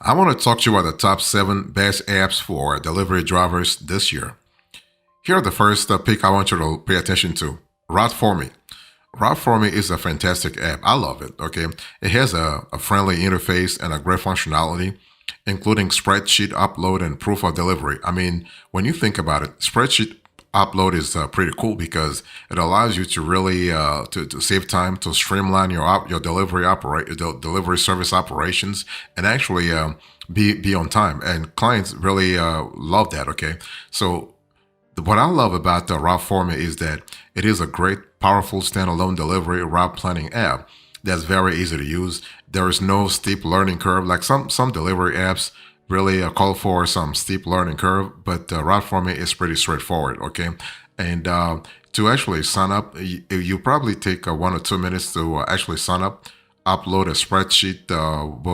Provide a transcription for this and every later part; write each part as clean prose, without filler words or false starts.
I want to talk to you about the top 7 best apps for delivery drivers this year. Here are the first pick I want you to pay attention to. Route for Me. Route for Me is a fantastic app. I love it. Okay, it has a friendly interface and a great functionality, including spreadsheet upload and proof of delivery. I mean, when you think about it, spreadsheet upload is pretty cool because it allows you to really to save time, to streamline your delivery service operations, and actually be on time. And clients really love that. Okay, so what I love about the Route Format is that it is a great, powerful standalone delivery route planning app that's very easy to use. There is no steep learning curve like some delivery apps really call for some steep learning curve, but Route Format is pretty straightforward. Okay, and to actually sign up, you probably take 1 or 2 minutes to actually sign up, upload a spreadsheet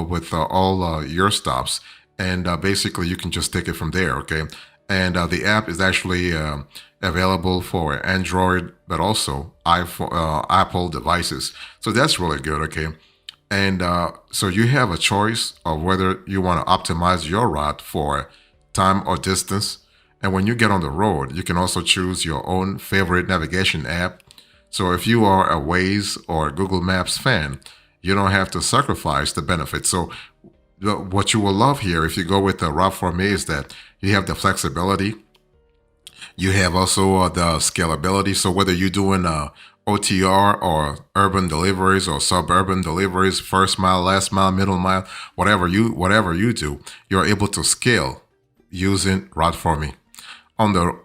with all your stops, and basically you can just take it from there. Okay, and the app is actually available for Android, but also iPhone, Apple devices. So that's really good. Okay, and so you have a choice of whether you want to optimize your route for time or distance. And when you get on the road, you can also choose your own favorite navigation app. So if you are a Waze or Google Maps fan, you don't have to sacrifice the benefits. So what you will love here if you go with the Route for Me is that you have the flexibility. You have also the scalability. So whether you're doing OTR or urban deliveries or suburban deliveries, first mile, last mile, middle mile, whatever you do, you're able to scale using Route for Me.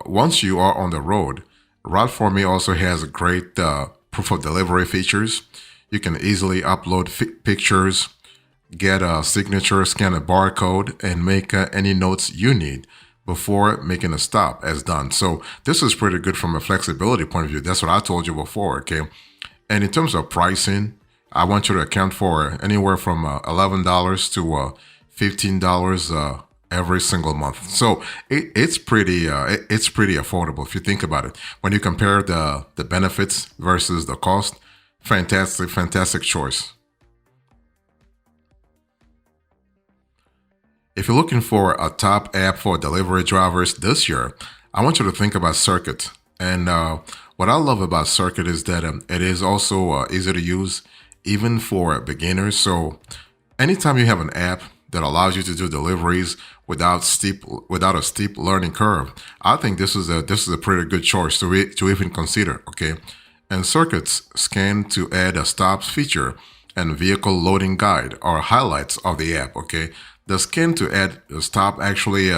Once you are on the road, Route for Me also has great proof of delivery features. You can easily upload pictures, get a signature, scan a barcode, and make any notes you need before making a stop as done. So this is pretty good from a flexibility point of view. That's what I told you before. Okay. And in terms of pricing, I want you to account for anywhere from $11 to $15 every single month. So it's pretty affordable if you think about it. When you compare the benefits versus the cost, fantastic choice. If you're looking for a top app for delivery drivers this year, I want you to think about Circuit. And what I love about Circuit is that it is also easy to use, even for beginners. So anytime you have an app that allows you to do deliveries without a steep learning curve, I think this is a pretty good choice to even consider. Okay, and Circuits scan to add a stops feature and vehicle loading guide are highlights of the app. Okay, the scan to add a stop actually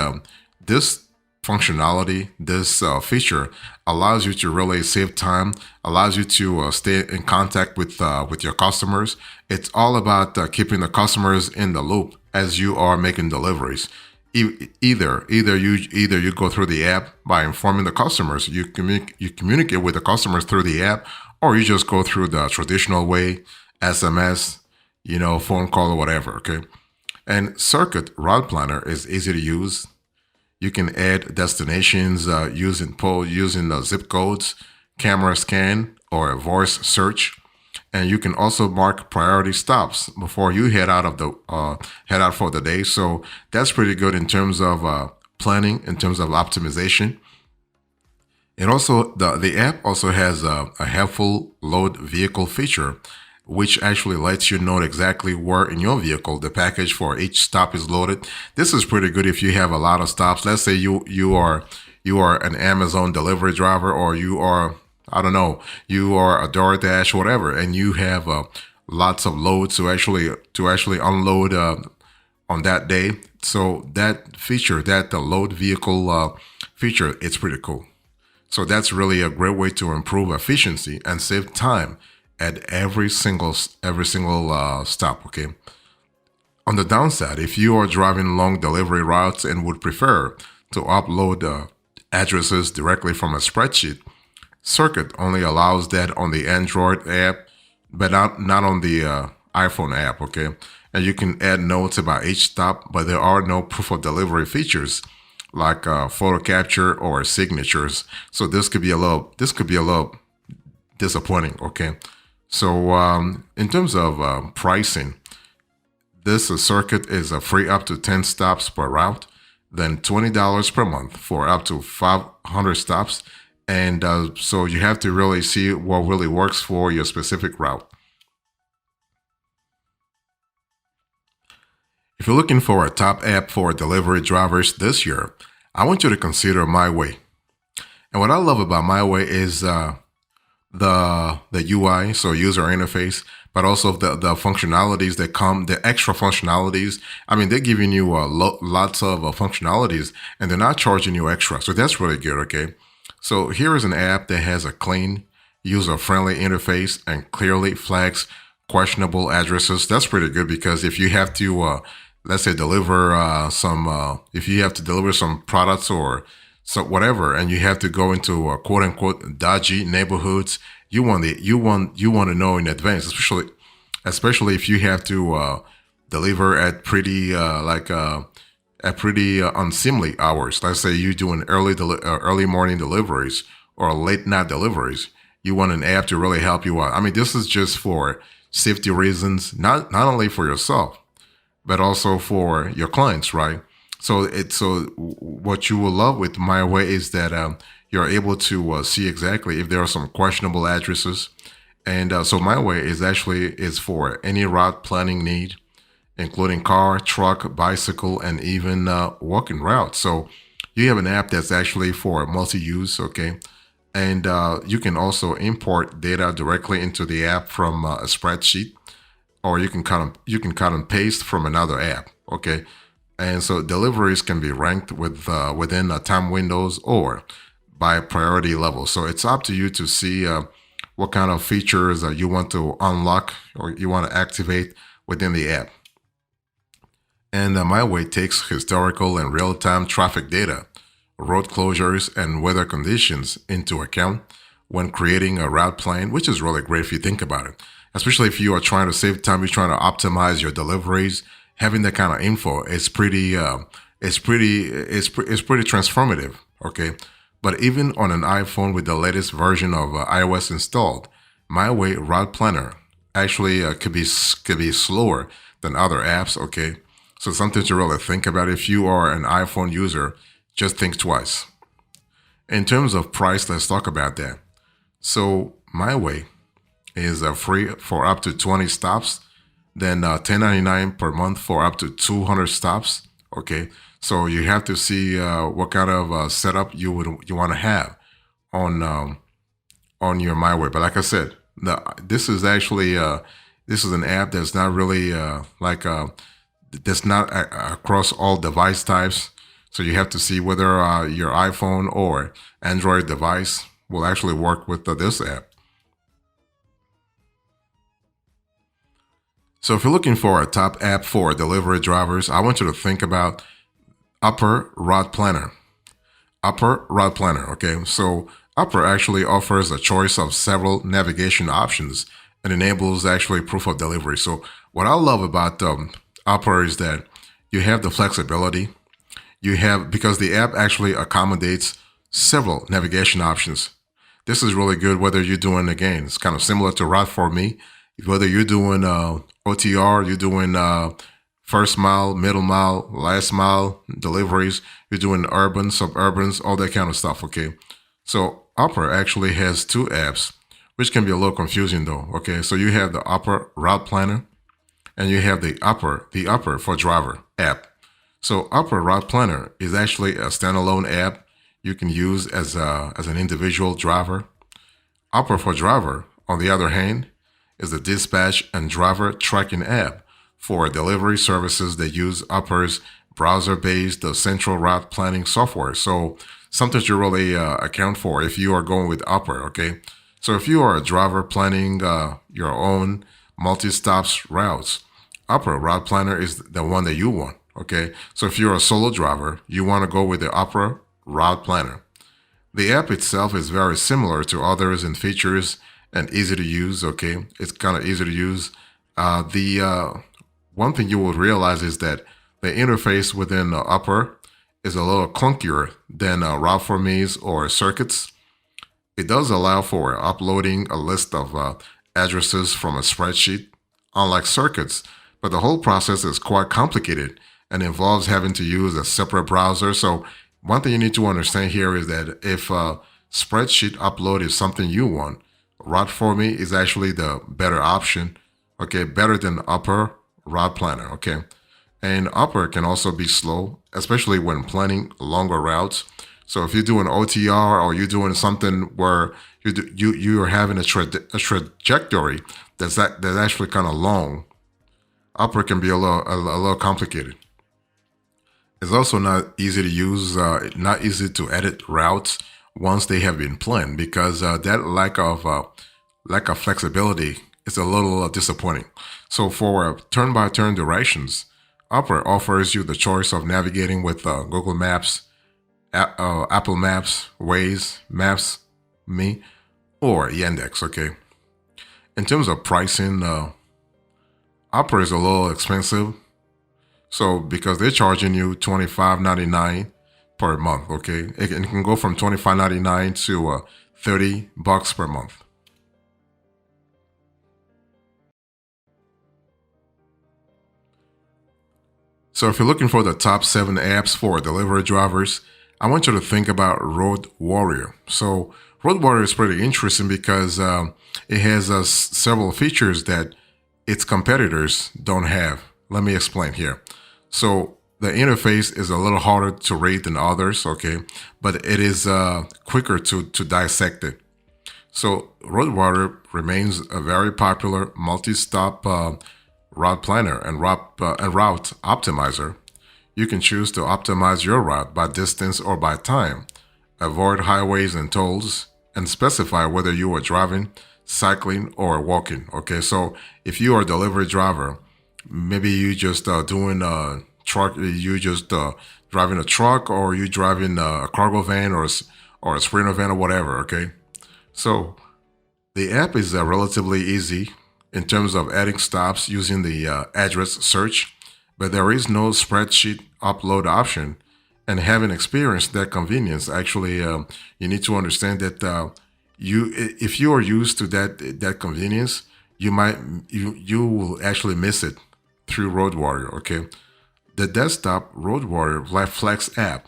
this functionality, this feature allows you to really save time, allows you to stay in contact with your customers. It's all about keeping the customers in the loop as you are making deliveries. Either you go through the app by informing the customers, you communicate with the customers through the app, or you just go through the traditional way, SMS, phone call or whatever. Okay, and Circuit Route Planner is easy to use. You can add destinations using the zip codes, camera scan, or a voice search, and you can also mark priority stops before you head out for the day. So that's pretty good in terms of planning, in terms of optimization. It also the app also has a helpful load vehicle feature, which actually lets you know exactly where in your vehicle the package for each stop is loaded. This is pretty good if you have a lot of stops. Let's say you are an Amazon delivery driver, or you are, I don't know, you are a DoorDash, whatever, and you have lots of loads to actually unload on that day. So that feature, that the load vehicle feature, it's pretty cool. So that's really a great way to improve efficiency and save time at every single stop. Okay. On the downside, if you are driving long delivery routes and would prefer to upload addresses directly from a spreadsheet, Circuit only allows that on the Android app, but not on the iPhone app. Okay, and you can add notes about each stop, but there are no proof of delivery features like photo capture or signatures. So this could be a little disappointing. Okay, so in terms of pricing, This circuit is free up to 10 stops per route, then $20 per month for up to 500 stops. And so you have to really see what really works for your specific route. If you're looking for a top app for delivery drivers this year, I want you to consider MyWay. And what I love about MyWay is the UI, so user interface, but also the functionalities that come, the extra functionalities. I mean, they're giving you lots of functionalities, and they're not charging you extra. So that's really good. Okay, so here is an app that has a clean, user-friendly interface and clearly flags questionable addresses. That's pretty good because if you have to, let's say, deliver if you have to deliver some products or so whatever, and you have to go into quote unquote dodgy neighborhoods, you want to know in advance, especially if you have to deliver at pretty unseemly hours. Let's say you're doing early morning deliveries or late night deliveries. You want an app to really help you out. I mean, this is just for safety reasons, not only for yourself, but also for your clients, right? So what you will love with MyWay is that you're able to see exactly if there are some questionable addresses, and so MyWay is for any route planning need, including car, truck, bicycle, and even walking routes. So you have an app that's actually for multi-use, okay, and you can also import data directly into the app from a spreadsheet, or you can cut and paste from another app, okay. And so deliveries can be ranked within time windows or by priority level. So it's up to you to see what kind of features you want to unlock or you want to activate within the app. And MyWay takes historical and real-time traffic data, road closures, and weather conditions into account when creating a route plan, which is really great if you think about it. Especially if you are trying to save time, you're trying to optimize your deliveries. Having that kind of info is pretty transformative. Okay, but even on an iPhone with the latest version of iOS installed, MyWay Route Planner actually could be slower than other apps. Okay, so something to really think about. If you are an iPhone user, just think twice. In terms of price, let's talk about that. So MyWay is free for up to 20 stops, then $10.99 per month for up to 200 stops. Okay, so you have to see what kind of setup you want to have on your MyWay. But like I said, this is actually this is an app that's not really that's not across all device types. So you have to see whether your iPhone or Android device will actually work with this app. So if you're looking for a top app for delivery drivers, I want you to think about Upper Route Planner. Upper Route Planner, okay? So Upper actually offers a choice of several navigation options and enables actually proof of delivery. So what I love about Upper is that you have the flexibility. You have, because the app actually accommodates several navigation options. This is really good whether you're doing, again, it's kind of similar to Route for Me. Whether you're doing OTR, you're doing first mile, middle mile, last mile deliveries, you're doing urban, suburbans, all that kind of stuff, okay? So Upper actually has two apps, which can be a little confusing though, okay? So you have the Upper Route Planner, and you have the Upper for Driver app. So Upper Route Planner is actually a standalone app you can use as an individual driver. Upper for Driver, on the other hand, is the dispatch and driver tracking app for delivery services that use Upper's browser-based central route planning software. So something to really account for if you are going with Upper, okay? So if you are a driver planning your own multi-stops routes, Upper Route Planner is the one that you want, okay? So if you're a solo driver, you want to go with the Upper Route Planner. The app itself is very similar to others in features and easy to use, okay? It's kind of easy to use. The one thing you will realize is that the interface within Upper is a little clunkier than Route for Me's or Circuits. It does allow for uploading a list of addresses from a spreadsheet. Unlike Circuits, But the whole process is quite complicated and involves having to use a separate browser. So one thing you need to understand here is that if spreadsheet upload is something you want, Route for Me is actually the better option. Okay, better than Upper Route Planner. Okay, and Upper can also be slow, especially when planning longer routes. So if you're doing OTR or you're doing something where you are having a trajectory that's actually kind of long, Upper can be a little complicated. It's also not easy to use, not easy to edit routes once they have been planned because that lack of flexibility is a little disappointing. So for turn-by-turn directions, Upper offers you the choice of navigating with Google Maps, Apple Maps, Waze, Maps, Me, or Yandex. Okay. In terms of pricing, Upper is a little expensive. So because they're charging you $25.99 per month, okay, it can go from $25.99 to $30 per month. So if you're looking for the top 7 apps for delivery drivers, I want you to think about Road Warrior. So Road Warrior is pretty interesting because it has several features that its competitors don't have. Let me explain here. So the interface is a little harder to read than others, okay, but it is quicker to dissect it. So Roadwater remains a very popular multi-stop route planner and route optimizer. You can choose to optimize your route by distance or by time, avoid highways and tolls, and specify whether you are driving, cycling, or walking. Okay, so if you are a delivery driver, maybe you just doing a truck, you just driving a truck, or you driving a cargo van or a sprinter van or whatever. Okay, so the app is relatively easy in terms of adding stops using the address search, but there is no spreadsheet upload option. And having experienced that convenience, actually, you need to understand that if you are used to that convenience, you will actually miss it through Road Warrior. Okay, the desktop Road Warrior Flex app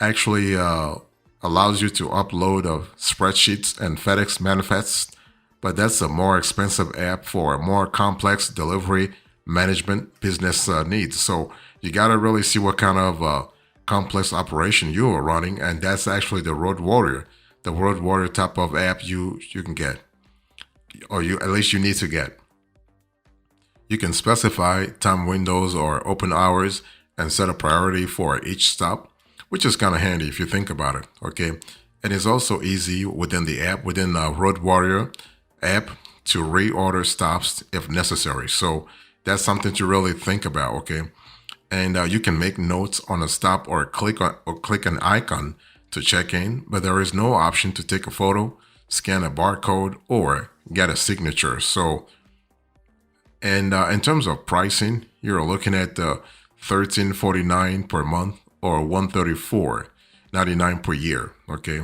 actually allows you to upload of spreadsheets and FedEx manifests, but that's a more expensive app for a more complex delivery management business needs. So you got to really see what kind of complex operation you are running, and that's actually the Road Warrior type of app you can get, or you at least you need to get. You can specify time windows or open hours and set a priority for each stop, which is kind of handy if you think about it. Okay, and it's also easy within the app, within the Road Warrior app, to reorder stops if necessary. So that's something to really think about. Okay, and you can make notes on a stop or click an icon to check in, but there is no option to take a photo, scan a barcode, or get a signature. So, and in terms of pricing, you're looking at $13.49 per month or $134.99 per year. Okay,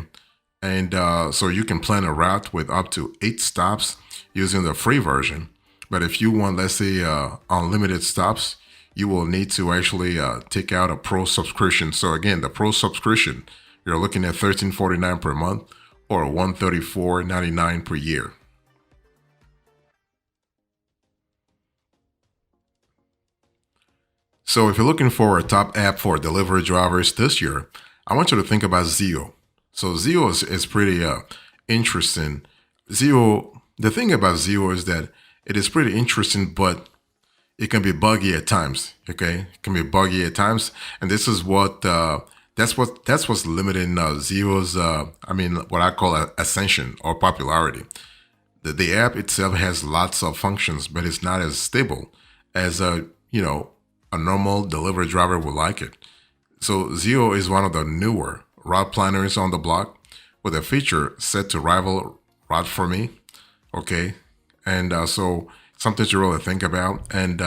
and so you can plan a route with up to 8 stops using the free version. But if you want, let's say, unlimited stops, you will need to actually take out a pro subscription. So again, the pro subscription, you're looking at $13.49 per month or $134.99 per year. So if you're looking for a top app for delivery drivers this year, I want you to think about Zio. So Zio is pretty interesting. Zio, the thing about Zio is that it is pretty interesting, but it can be buggy at times. Okay, it can be buggy at times, and this is that's what's limiting Zio's. What I call ascension or popularity. The app itself has lots of functions, but it's not as stable as a normal delivery driver would like it. So Zio is one of the newer route planners on the block with a feature set to rival Route for Me. Okay, and so something to really think about. And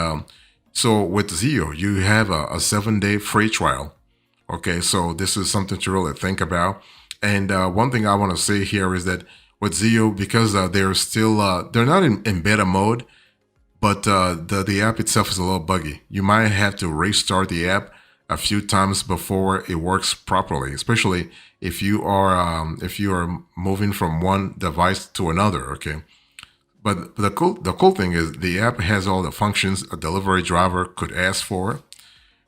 so with Zio, you have a 7-day free trial. Okay, so this is something to really think about. And one thing I want to say here is that with Zio, because they're still they're not in beta mode, but the app itself is a little buggy. You might have to restart the app a few times before it works properly, especially if you are moving from one device to another. Okay, but the cool thing is the app has all the functions a delivery driver could ask for.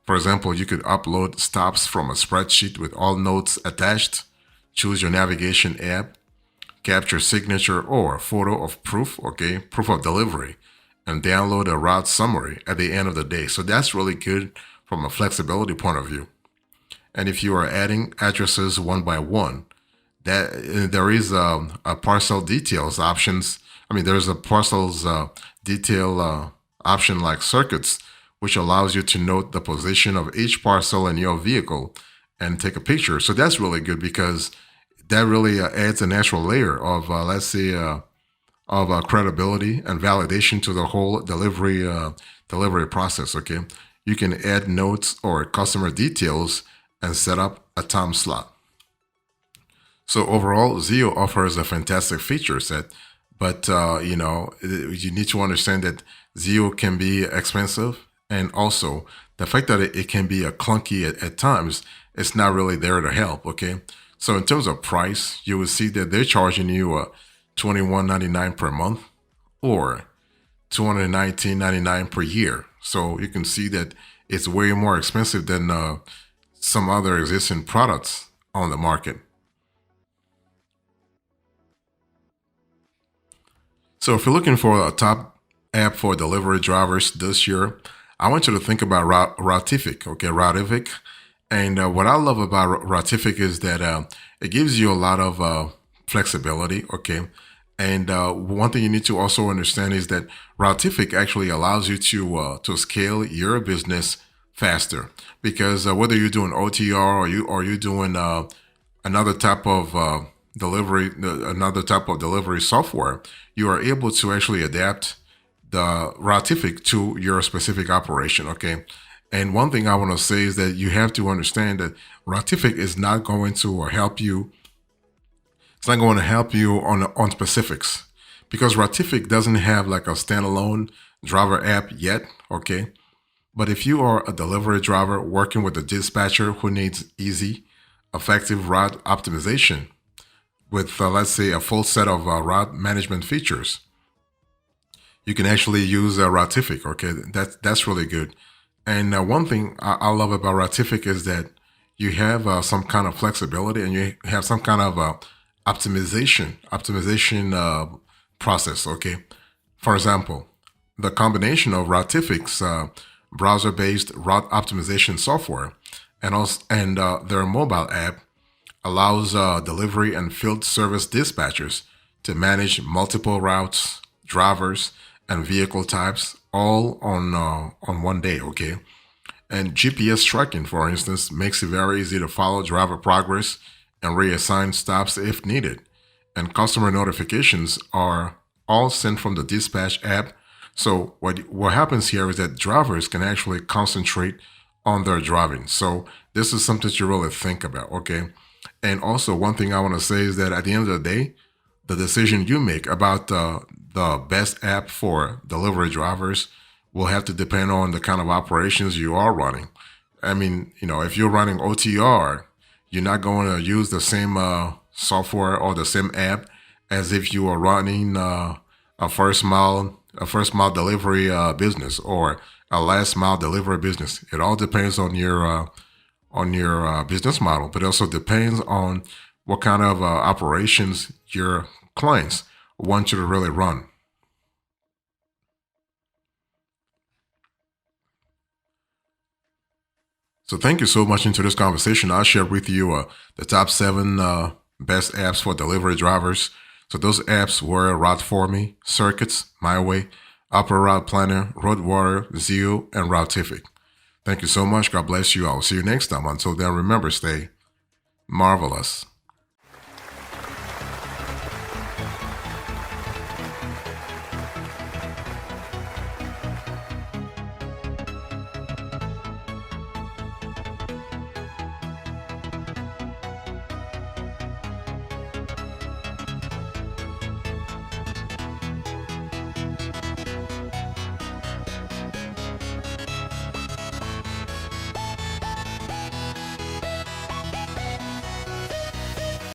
For example, you could upload stops from a spreadsheet with all notes attached, choose your navigation app, capture signature or photo of proof, okay, proof of delivery, and download a route summary at the end of the day. So that's really good from a flexibility point of view. And if you are adding addresses one by one, that there is a parcel details options. I mean, there's a parcels detail option like circuits, which allows you to note the position of each parcel in your vehicle and take a picture. So that's really good because that really adds an extra layer of, let's say, of credibility and validation to the whole delivery process. Okay, you can add notes or customer details and set up a time slot. So overall, Zio offers a fantastic feature set, but you need to understand that Zio can be expensive, and also the fact that it can be a clunky at times, it's not really there to help. Okay, so in terms of price, you will see that they're charging you $21.99 per month or $219.99 per year. So you can see that it's way more expensive than some other existing products on the market. So if you're looking for a top app for delivery drivers this year, I want you to think about Routific. Okay, Routific. And what I love about Routific is that it gives you a lot of flexibility. Okay. And one thing you need to also understand is that Routific actually allows you to scale your business faster because whether you're doing OTR or you doing another type of another type of delivery software, you are able to actually adapt the Routific to your specific operation. Okay. And one thing I want to say is that you have to understand that Routific is not going to help you. It's not going to help you on specifics because Routific doesn't have like a standalone driver app yet. Okay. But if you are a delivery driver working with a dispatcher who needs easy, effective route optimization with, let's say, a full set of route management features, you can actually use Routific. Okay, that's really good. And one thing I love about Routific is that you have some kind of flexibility and you have some kind of optimization process. Okay, for example, the combination of Routific's browser-based route optimization software and their mobile app allows delivery and field service dispatchers to manage multiple routes, drivers, and vehicle types all on one day. Okay, and GPS tracking, for instance, makes it very easy to follow driver progress and reassign stops if needed. And customer notifications are all sent from the dispatch app. So what happens here is that drivers can actually concentrate on their driving. So this is something to really think about. Okay. And also, one thing I want to say is that at the end of the day, the decision you make about the best app for delivery drivers will have to depend on the kind of operations you are running. I mean, if you're running OTR, you're not going to use the same software or the same app as if you are running a first mile delivery business or a last mile delivery business. It all depends on your business model, but it also depends on what kind of operations your clients want you to really run. So thank you so much into this conversation. I'll share with you the top seven best apps for delivery drivers. So those apps were Route For Me, Circuits, My Way, Opera Route Planner, Road Warrior, Zio, and Routific. Thank you so much. God bless you. I'll see you next time. Until then, remember, stay marvelous.